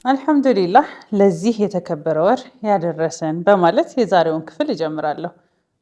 አልሐምዱሊላህ ለዚህ የተከበረ ወር ያደረሰን በማለት የዛሬውን ክፍል እጀምራለሁ።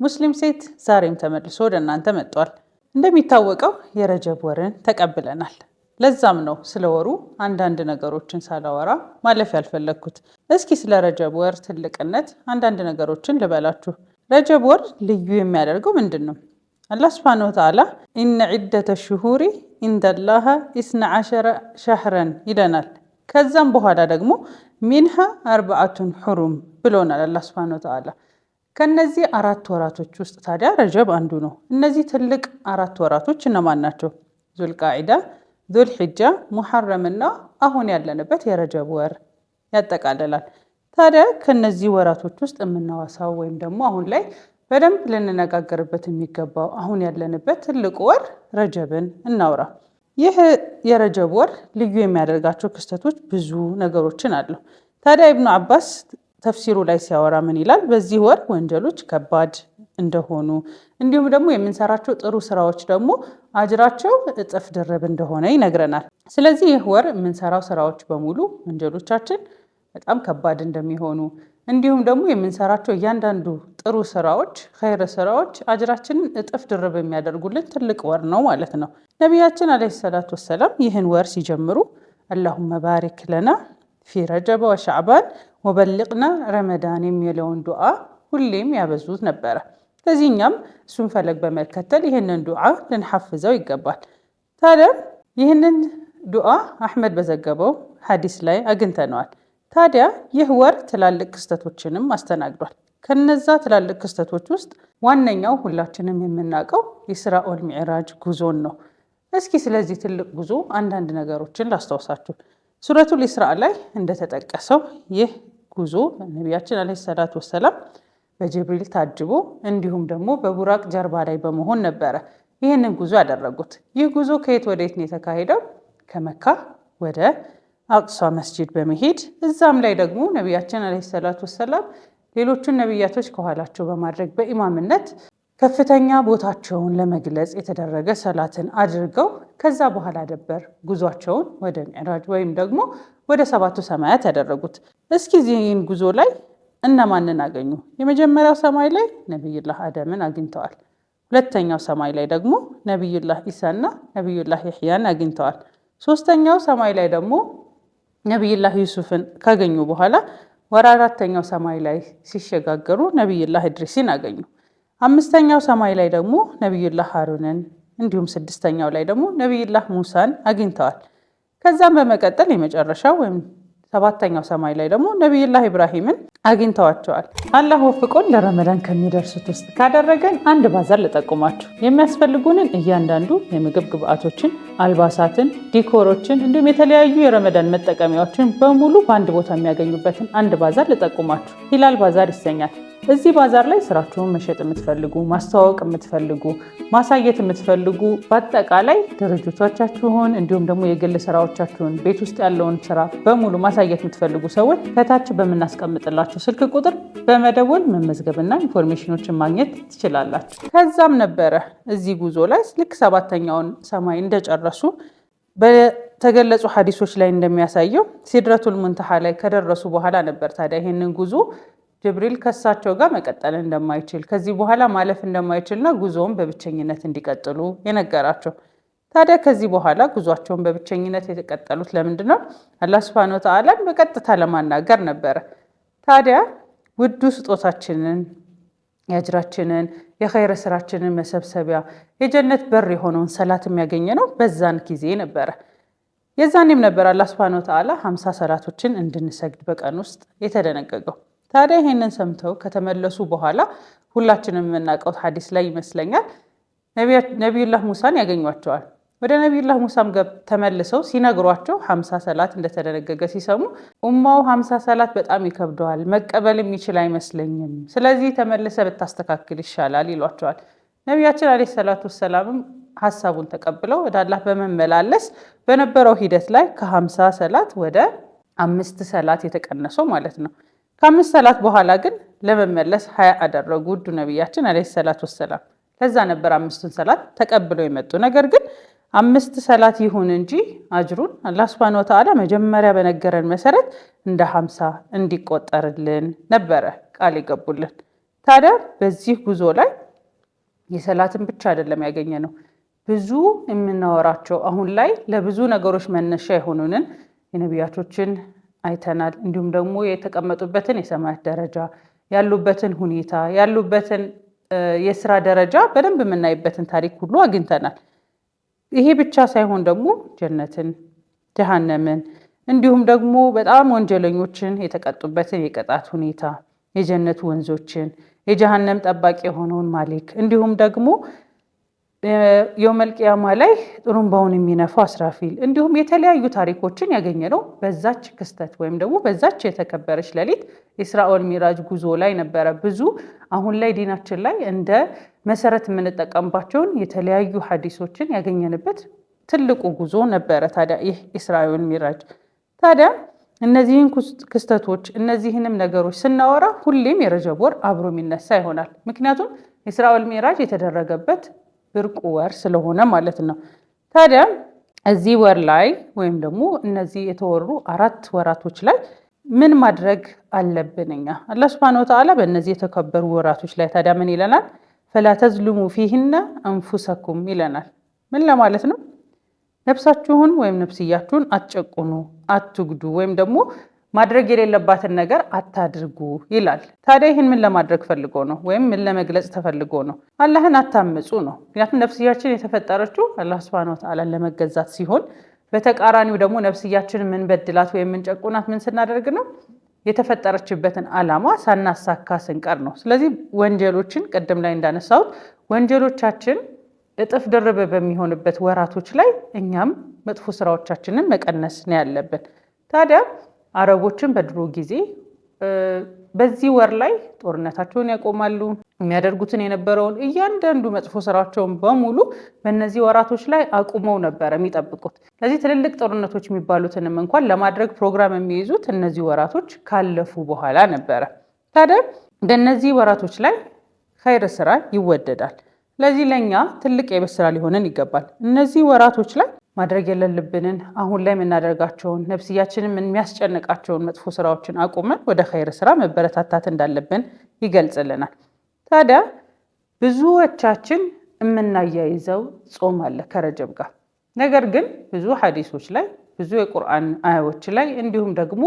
ሙስሊም ሴት ዛሬም ተመልሶ ወደ እናንተ መጥቷል። እንደሚታወቀው የረጀብ ወርን ተቀብለናል። ለዛም ነው ስለ ወሩ አንዳንድ ነገሮችን ሳላወራ ማለፍ ያልፈለግኩት። እስኪ ስለ ረጀብ ወር ትልቅነት አንዳንድ ነገሮችን ልበላችሁ። ረጀብ ወር ልዩ የሚያደርገው ምንድን ነው? አላህ ሱብሓነሁ ወተዓላ ኢነ ዒደተ ሽሁሪ ኢንደላህ 12 ሸህረን ይለናል። ከዛም በኋላ ደግሞ ሚንሃ 4 ሑሩም ብሎናል አላህ ሱብሓነሁ ወተዓላ። ከነዚህ 4 ወራቶች ውስጥ ታዲያ ረጀብ አንዱ ነው። እነዚህ ትልቅ 4 ወራቶች እነማን ናቸው? ዙልቃዒዳ፣ ዙልሒጃ፣ ሙሐረምና አሁን ያለንበት የረጀብ ወር ያጠቃልላል። ታዲያ ከነዚህ ወራቶች ውስጥ የምናወሳው ወይም ደግሞ አሁን ላይ በደንብ ልንነጋገርበት የሚገባው አሁን ያለንበት ትልቁ ወር ረጀብን እናውራ። ይህ የረጀብ ወር ልዩ የሚያደርጋቸው ክስተቶች ብዙ ነገሮችን አሉ። ታዲያ ኢብኑ አባስ ተፍሲሩ ላይ ሲያወራ ምን ይላል? በዚህ ወር ወንጀሎች ከባድ እንደሆኑ እንዲሁም ደግሞ የምንሰራቸው ጥሩ ስራዎች ደግሞ አጅራቸው እጥፍ ድርብ እንደሆነ ይነግረናል። ስለዚህ ይህ ወር የምንሰራው ስራዎች በሙሉ ወንጀሎቻችን በጣም ከባድ እንደሚሆኑ እንዲሁም ደግሞ የምንሰራቸው እያንዳንዱ ጥሩ ስራዎች ኸይር ስራዎች አጅራችንን እጥፍ ድርብ የሚያደርጉልን ትልቅ ወር ነው ማለት ነው። ነቢያችን አለይሂ ሰላቱ ወሰላም ይህን ወር ሲጀምሩ አላሁመ ባሪክ ለና ፊ ረጀበ ወሸዕባን ወበልቅና ረመዳን የሚለውን ዱዓ ሁሌም ያበዙት ነበረ። ስለዚህ እኛም እሱን ፈለግ በመከተል ይህንን ዱዓ ልንሐፍዘው ይገባል። ታዲያ ይህንን ዱዓ አሕመድ በዘገበው ሐዲስ ላይ አግኝተነዋል። ታዲያ ይህ ወር ትላልቅ ክስተቶችንም አስተናግዷል። ከነዛ ትላልቅ ክስተቶች ውስጥ ዋነኛው ሁላችንም የምናውቀው የኢስራእ ወልሚዕራጅ ጉዞን ነው። እስኪ ስለዚህ ትልቅ ጉዞ አንዳንድ ነገሮችን ላስታውሳችሁ። ሱረቱል ኢስራእ ላይ እንደተጠቀሰው ይህ ጉዞ ነቢያችን አለይሂ ሰላቱ ወሰላም በጅብሪል ታጅቦ እንዲሁም ደግሞ በቡራቅ ጀርባ ላይ በመሆን ነበረ ይህንን ጉዞ ያደረጉት። ይህ ጉዞ ከየት ወደ የት ነው የተካሄደው? ከመካ ወደ አቅሷ መስጂድ በመሄድ እዛም ላይ ደግሞ ነቢያችን አለይሂ ሰላቱ ወሰላም ሌሎቹን ነቢያቶች ከኋላቸው በማድረግ በኢማምነት ከፍተኛ ቦታቸውን ለመግለጽ የተደረገ ሰላትን አድርገው ከዛ በኋላ ነበር ጉዟቸውን ወደ ሚዕራጅ ወይም ደግሞ ወደ 7ቱ ሰማያት ያደረጉት። እስኪ ይህን ጉዞ ላይ እነማንን አገኙ? የመጀመሪያው ሰማይ ላይ ነቢዩላህ አደምን አግኝተዋል። ሁለተኛው ሰማይ ላይ ደግሞ ነቢዩላህ ኢሳና ነቢዩላህ ይሕያን አግኝተዋል። ሶስተኛው ሰማይ ላይ ደግሞ ነቢዩላህ ዩሱፍን ካገኙ በኋላ ወደ 4ተኛው ሰማይ ላይ ሲሸጋገሩ ነቢዩላህ ኢድሪስን አገኙ። 5ተኛው ሰማይ ላይ ደግሞ ነቢዩላህ ሃሩንን እንዲሁም 6ተኛው ላይ ደግሞ ነቢዩላህ ሙሳን አግኝተዋል። ከዛም በመቀጠል የመጨረሻው ወይም 7ተኛው ሰማይ ላይ ደግሞ ነቢዩላህ ኢብራሂምን አግኝተዋቸዋል። አላህ ወፍቆን ለረመዳን ከሚደርሱት ውስጥ ካደረገን አንድ ባዛር ልጠቁማችሁ። የሚያስፈልጉንን እያንዳንዱ የምግብ ግብአቶችን፣ አልባሳትን፣ ዲኮሮችን እንዲሁም የተለያዩ የረመዳን መጠቀሚያዎችን በሙሉ በአንድ ቦታ የሚያገኙበትን አንድ ባዛር ልጠቁማችሁ። ሂላል ባዛር ይሰኛል። እዚህ ባዛር ላይ ስራችሁን መሸጥ የምትፈልጉ፣ ማስተዋወቅ የምትፈልጉ፣ ማሳየት የምትፈልጉ በአጠቃላይ ድርጅቶቻችሁን እንዲሁም ደግሞ የግል ስራዎቻችሁን ቤት ውስጥ ያለውን ስራ በሙሉ ማሳየት የምትፈልጉ ሰዎች ከታች በምናስቀምጥላችሁ ስልክ ቁጥር በመደወል መመዝገብና ኢንፎርሜሽኖችን ማግኘት ትችላላችሁ። ከዛም ነበረ እዚህ ጉዞ ላይ ልክ 7ተኛውን ሰማይ እንደጨረሱ በተገለጹ ሐዲሶች ላይ እንደሚያሳየው ሲድረቱል ሙንተሃ ላይ ከደረሱ በኋላ ነበር ታዲያ ይህንን ጉዞ ጅብሪል ከሳቸው ጋር መቀጠል እንደማይችል ከዚህ በኋላ ማለፍ እንደማይችልና ጉዞውን በብቸኝነት እንዲቀጥሉ የነገራቸው። ታዲያ ከዚህ በኋላ ጉዟቸውን በብቸኝነት የተቀጠሉት ለምንድን ነው? አላህ ሱብሓነሁ ወተዓላን በቀጥታ ለማናገር ነበረ። ታዲያ ውዱ ስጦታችንን የአጅራችንን የኸይረ ስራችንን መሰብሰቢያ የጀነት በር የሆነውን ሰላት የሚያገኘ ነው በዛን ጊዜ ነበረ። የዛኔም ነበር አላህ ሱብሓነሁ ወተዓላ 50 ሰላቶችን እንድንሰግድ በቀን ውስጥ የተደነገገው። ታዲያ ይሄንን ሰምተው ከተመለሱ በኋላ ሁላችንም የምናውቀው ሐዲስ ላይ ይመስለኛል ነቢዩላህ ሙሳን ያገኟቸዋል። ወደ ነቢዩላህ ሙሳም ተመልሰው ሲነግሯቸው 50 ሰላት እንደተደነገገ ሲሰሙ ኡማው 50 ሰላት በጣም ይከብደዋል፣ መቀበል የሚችል አይመስለኝም፣ ስለዚህ ተመልሰ ብታስተካክል ይሻላል ይሏቸዋል። ነቢያችን አለይሂ ሰላቱ ወሰላምም ሐሳቡን ተቀብለው ወደ አላህ በመመላለስ በነበረው ሂደት ላይ ከ50 ሰላት ወደ 5 ሰላት የተቀነሰው ማለት ነው። ከ5 ሰላት በኋላ ግን ለመመለስ 20 አደረጉ ውዱ ነቢያችን አለይሂ ሰላቱ ወሰላም። ለዛ ነበር 5ቱን ሰላት ተቀብለው የመጡ። ነገር ግን 5 ሰላት ይሁን እንጂ አጅሩን አላህ ሱብሓነሁ ወተዓላ መጀመሪያ በነገረን መሰረት እንደ 50 እንዲቆጠርልን ነበረ ቃል የገቡልን። ታዲያ በዚህ ጉዞ ላይ የሰላትን ብቻ አይደለም ያገኘ ነው፣ ብዙ የምናወራቸው አሁን ላይ ለብዙ ነገሮች መነሻ የሆኑንን የነቢያቶችን አይተናል። እንዲሁም ደግሞ የተቀመጡበትን የሰማያት ደረጃ፣ ያሉበትን ሁኔታ፣ ያሉበትን የስራ ደረጃ በደንብ የምናይበትን ታሪክ ሁሉ አግኝተናል። ይሄ ብቻ ሳይሆን ደግሞ ጀነትን፣ ጀሃነምን እንዲሁም ደግሞ በጣም ወንጀለኞችን የተቀጡበትን የቅጣት ሁኔታ፣ የጀነት ወንዞችን፣ የጀሃነም ጠባቂ የሆነውን ማሊክ እንዲሁም ደግሞ የውመል ቂያማ ላይ ጥሩምባውን የሚነፋው አስራፊል እንዲሁም የተለያዩ ታሪኮችን ያገኘነው በዛች ክስተት ወይም ደግሞ በዛች የተከበረች ሌሊት ኢስራ ወል ሚዕራጅ ጉዞ ላይ ነበረ። ብዙ አሁን ላይ ዲናችን ላይ እንደ መሰረት የምንጠቀምባቸውን የተለያዩ ሐዲሶችን ያገኘንበት ትልቁ ጉዞ ነበረ። ታዲያ ይህ ኢስራ ወል ሚዕራጅ ታዲያ እነዚህን ክስተቶች እነዚህንም ነገሮች ስናወራ ሁሌም የረጀብ ወር አብሮ የሚነሳ ይሆናል። ምክንያቱም ኢስራ ወል ሚዕራጅ የተደረገበት ብርቁ ወር ስለሆነ ማለት ነው። ታዲያ እዚህ ወር ላይ ወይም ደግሞ እነዚህ የተወሩ 4 ወራቶች ላይ ምን ማድረግ አለብን እኛ? አላህ ሱብሓነሁ ወተዓላ በእነዚህ የተከበሩ ወራቶች ላይ ታዲያ ምን ይለናል? ፈላ ተዝሉሙ ፊሂነ አንፉሰኩም ይለናል። ምን ለማለት ነው? ነፍሳችሁን ወይም ነፍስያችሁን አትጨቁኑ፣ አትጉዱ ወይም ደግሞ ማድረግ የሌለባትን ነገር አታድርጉ ይላል። ታዲያ ይህን ምን ለማድረግ ፈልጎ ነው? ወይም ምን ለመግለጽ ተፈልጎ ነው? አላህን አታምፁ ነው። ምክንያቱም ነፍስያችን የተፈጠረችው አላህ ሱብሓነሁ ወተዓላን ለመገዛት ሲሆን፣ በተቃራኒው ደግሞ ነፍስያችን ምን በድላት ወይም ምን ጨቁናት ምን ስናደርግ ነው? የተፈጠረችበትን ዓላማ ሳናሳካ ስንቀር ነው። ስለዚህ ወንጀሎችን ቅድም ላይ እንዳነሳሁት ወንጀሎቻችን እጥፍ ድርብ በሚሆንበት ወራቶች ላይ እኛም መጥፎ ስራዎቻችንን መቀነስ ነው ያለብን። ታዲያ አረቦችን በድሮ ጊዜ በዚህ ወር ላይ ጦርነታቸውን ያቆማሉ። የሚያደርጉትን የነበረውን እያንዳንዱ መጥፎ ስራቸውን በሙሉ በእነዚህ ወራቶች ላይ አቁመው ነበረ የሚጠብቁት። ስለዚህ ትልልቅ ጦርነቶች የሚባሉትንም እንኳን ለማድረግ ፕሮግራም የሚይዙት እነዚህ ወራቶች ካለፉ በኋላ ነበረ። ታዲያ በእነዚህ ወራቶች ላይ ኸይር ስራ ይወደዳል። ስለዚህ ለእኛ ትልቅ የቤት ስራ ሊሆንን ይገባል። እነዚህ ወራቶች ላይ ማድረግ የሌለብንን አሁን ላይ የምናደርጋቸውን ነፍስያችንን የሚያስጨንቃቸውን መጥፎ ስራዎችን አቁመን ወደ ኸይር ስራ መበረታታት እንዳለብን ይገልጽልናል። ታዲያ ብዙዎቻችን የምናያይዘው ጾም አለ ከረጀብ ጋር። ነገር ግን ብዙ ሐዲሶች ላይ ብዙ የቁርአን አያዎች ላይ እንዲሁም ደግሞ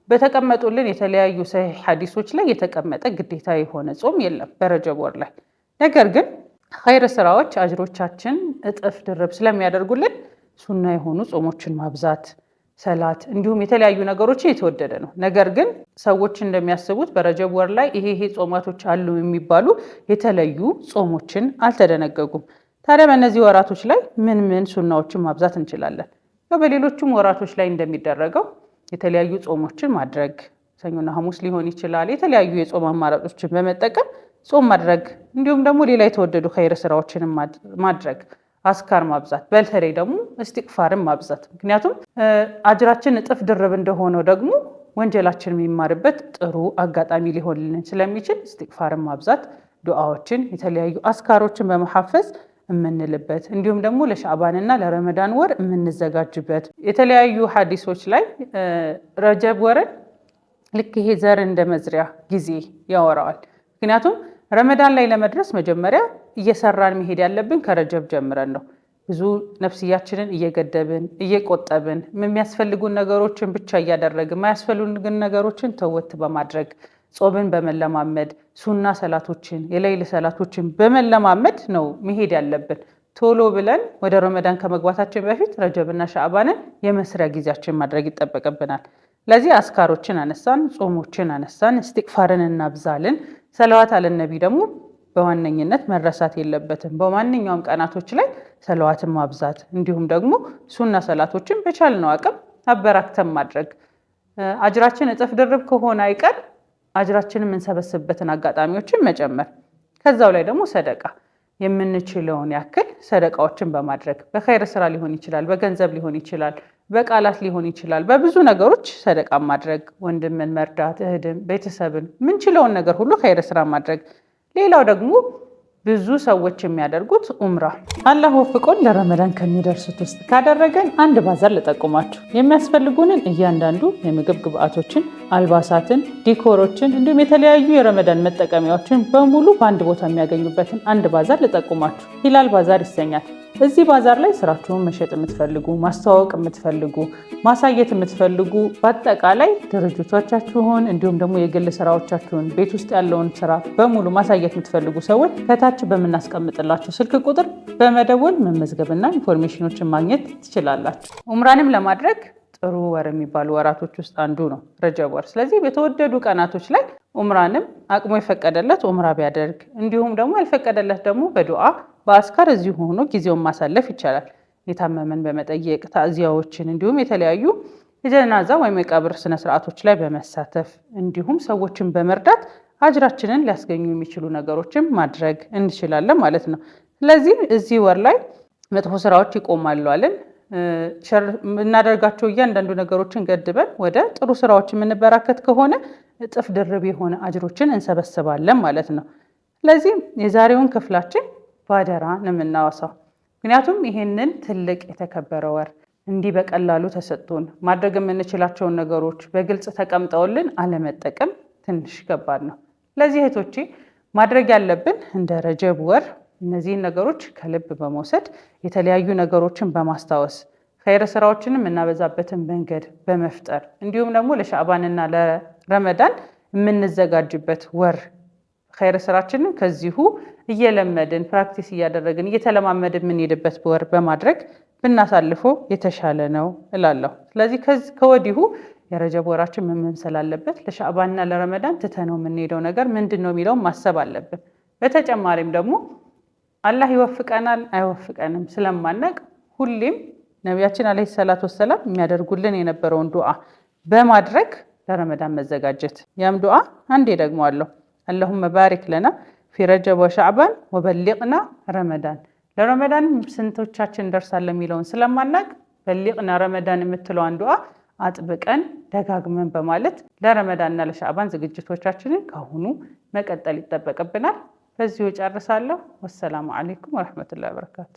በተቀመጡልን የተለያዩ ሰሂህ ሐዲሶች ላይ የተቀመጠ ግዴታ የሆነ ጾም የለም በረጀብ ወር ላይ። ነገር ግን ኸይር ስራዎች አጅሮቻችን እጥፍ ድርብ ስለሚያደርጉልን ሱና የሆኑ ጾሞችን ማብዛት፣ ሰላት እንዲሁም የተለያዩ ነገሮችን የተወደደ ነው። ነገር ግን ሰዎች እንደሚያስቡት በረጀብ ወር ላይ ይሄ ጾማቶች አሉ የሚባሉ የተለዩ ጾሞችን አልተደነገጉም። ታዲያ በእነዚህ ወራቶች ላይ ምን ምን ሱናዎችን ማብዛት እንችላለን? በሌሎቹም ወራቶች ላይ እንደሚደረገው የተለያዩ ጾሞችን ማድረግ፣ ሰኞና ሐሙስ ሊሆን ይችላል። የተለያዩ የጾም አማራጮችን በመጠቀም ጾም ማድረግ እንዲሁም ደግሞ ሌላ የተወደዱ ኸይር ስራዎችን ማድረግ፣ አስካር ማብዛት፣ በተለይ ደግሞ እስቲግፋርን ማብዛት። ምክንያቱም አጅራችን እጥፍ ድርብ እንደሆነው ደግሞ ወንጀላችን የሚማርበት ጥሩ አጋጣሚ ሊሆንልን ስለሚችል እስቲግፋርን ማብዛት፣ ዱዓዎችን፣ የተለያዩ አስካሮችን በመሐፈዝ የምንልበት እንዲሁም ደግሞ ለሻዕባንና ለረመዳን ወር የምንዘጋጅበት የተለያዩ ሐዲሶች ላይ ረጀብ ወርን ልክ ይሄ ዘር እንደ መዝሪያ ጊዜ ያወራዋል። ምክንያቱም ረመዳን ላይ ለመድረስ መጀመሪያ እየሰራን መሄድ ያለብን ከረጀብ ጀምረን ነው። ብዙ ነፍስያችንን እየገደብን እየቆጠብን የሚያስፈልጉን ነገሮችን ብቻ እያደረግን ማያስፈልጉን ነገሮችን ተወት በማድረግ ጾምን በመለማመድ ሱና ሰላቶችን የሌይል ሰላቶችን በመለማመድ ነው መሄድ ያለብን። ቶሎ ብለን ወደ ረመዳን ከመግባታችን በፊት ረጀብና ሻዕባንን የመስሪያ ጊዜያችን ማድረግ ይጠበቅብናል። ለዚህ አስካሮችን አነሳን፣ ጾሞችን አነሳን፣ እስቲግፋርን እናብዛልን። ሰለዋት አለ ነቢ ደግሞ በዋነኝነት መረሳት የለበትም። በማንኛውም ቀናቶች ላይ ሰለዋትን ማብዛት እንዲሁም ደግሞ ሱና ሰላቶችን በቻልነው አቅም አበራክተን ማድረግ። አጅራችን እጥፍ ድርብ ከሆነ አይቀር አጅራችንን የምንሰበስብበትን አጋጣሚዎችን መጨመር። ከዛው ላይ ደግሞ ሰደቃ የምንችለውን ያክል ሰደቃዎችን በማድረግ በኸይር ስራ ሊሆን ይችላል፣ በገንዘብ ሊሆን ይችላል፣ በቃላት ሊሆን ይችላል። በብዙ ነገሮች ሰደቃ ማድረግ፣ ወንድምን መርዳት፣ እህድን፣ ቤተሰብን ምንችለውን ነገር ሁሉ ኸይር ስራ ማድረግ። ሌላው ደግሞ ብዙ ሰዎች የሚያደርጉት ኡምራ። አላህ ወፍቆን ለረመዳን ከሚደርሱት ውስጥ ካደረገን አንድ ባዛር ልጠቁማችሁ። የሚያስፈልጉንን እያንዳንዱ የምግብ ግብአቶችን፣ አልባሳትን፣ ዲኮሮችን እንዲሁም የተለያዩ የረመዳን መጠቀሚያዎችን በሙሉ በአንድ ቦታ የሚያገኙበትን አንድ ባዛር ልጠቁማችሁ። ሂላል ባዛር ይሰኛል። እዚህ ባዛር ላይ ስራችሁን መሸጥ የምትፈልጉ፣ ማስተዋወቅ የምትፈልጉ፣ ማሳየት የምትፈልጉ በአጠቃላይ ድርጅቶቻችሁን እንዲሁም ደግሞ የግል ስራዎቻችሁን ቤት ውስጥ ያለውን ስራ በሙሉ ማሳየት የምትፈልጉ ሰዎች ከታች በምናስቀምጥላችሁ ስልክ ቁጥር በመደወል መመዝገብና ኢንፎርሜሽኖችን ማግኘት ትችላላችሁ። ኡምራንም ለማድረግ ጥሩ ወር የሚባሉ ወራቶች ውስጥ አንዱ ነው ረጀብ ወር። ስለዚህ በተወደዱ ቀናቶች ላይ ኡምራንም አቅሙ የፈቀደለት ኡምራ ቢያደርግ እንዲሁም ደግሞ ያልፈቀደለት ደግሞ በዱዓ በአስካር እዚሁ ሆኖ ጊዜውን ማሳለፍ ይቻላል። የታመመን በመጠየቅ ታዚያዎችን እንዲሁም የተለያዩ የጀናዛ ወይም የቀብር ስነስርዓቶች ላይ በመሳተፍ እንዲሁም ሰዎችን በመርዳት አጅራችንን ሊያስገኙ የሚችሉ ነገሮችን ማድረግ እንችላለን ማለት ነው። ስለዚህ እዚህ ወር ላይ መጥፎ ስራዎች ይቆማሉ አለን። እናደርጋቸው እያንዳንዱ ነገሮችን ገድበን ወደ ጥሩ ስራዎች የምንበራከት ከሆነ እጥፍ ድርብ የሆነ አጅሮችን እንሰበስባለን ማለት ነው። ስለዚህ የዛሬውን ክፍላችን ባደራ ነው የምናወሳው። ምክንያቱም ይሄንን ትልቅ የተከበረ ወር እንዲህ በቀላሉ ተሰጥቶን ማድረግ የምንችላቸውን ነገሮች በግልጽ ተቀምጠውልን አለመጠቀም ትንሽ ከባድ ነው። ለዚህ እህቶቼ ማድረግ ያለብን እንደ ረጀብ ወር እነዚህን ነገሮች ከልብ በመውሰድ የተለያዩ ነገሮችን በማስታወስ ኸይር ስራዎችንም እናበዛበትን መንገድ በመፍጠር እንዲሁም ደግሞ ለሻዕባንና ለረመዳን የምንዘጋጅበት ወር ኸይር ስራችንን ከዚሁ እየለመድን ፕራክቲስ እያደረግን እየተለማመድን የምንሄድበት ወር በማድረግ ብናሳልፈው የተሻለ ነው እላለሁ። ስለዚህ ከወዲሁ የረጀብ ወራችን ምን መምሰል አለበት፣ ለሻዕባንና ለረመዳን ትተነው የምንሄደው ነገር ምንድን ነው የሚለውን ማሰብ አለብን። በተጨማሪም ደግሞ አላህ ይወፍቀናል አይወፍቀንም ስለማናቅ ሁሌም ነቢያችን አለይሂ ሰላቱ ወሰላም የሚያደርጉልን የነበረውን ዱዓ በማድረግ ለረመዳን መዘጋጀት። ያም ዱዓ አንዴ ደግሞ አለው አላሁመ ባሪክ ለና ፊ ረጀብ ወሻዕባን ወበሊቅና ረመዳን። ለረመዳን ስንቶቻችን እንደርሳለን የሚለውን ስለማናቅ በሊቅና ረመዳን የምትለዋን ዱዓ አጥብቀን ደጋግመን በማለት ለረመዳንና ለሻዕባን ዝግጅቶቻችንን ካሁኑ መቀጠል ይጠበቅብናል። በዚሁ ጨርሳለሁ። ወሰላሙ አለይኩም ወረሕመቱላሂ ወበረካቱ።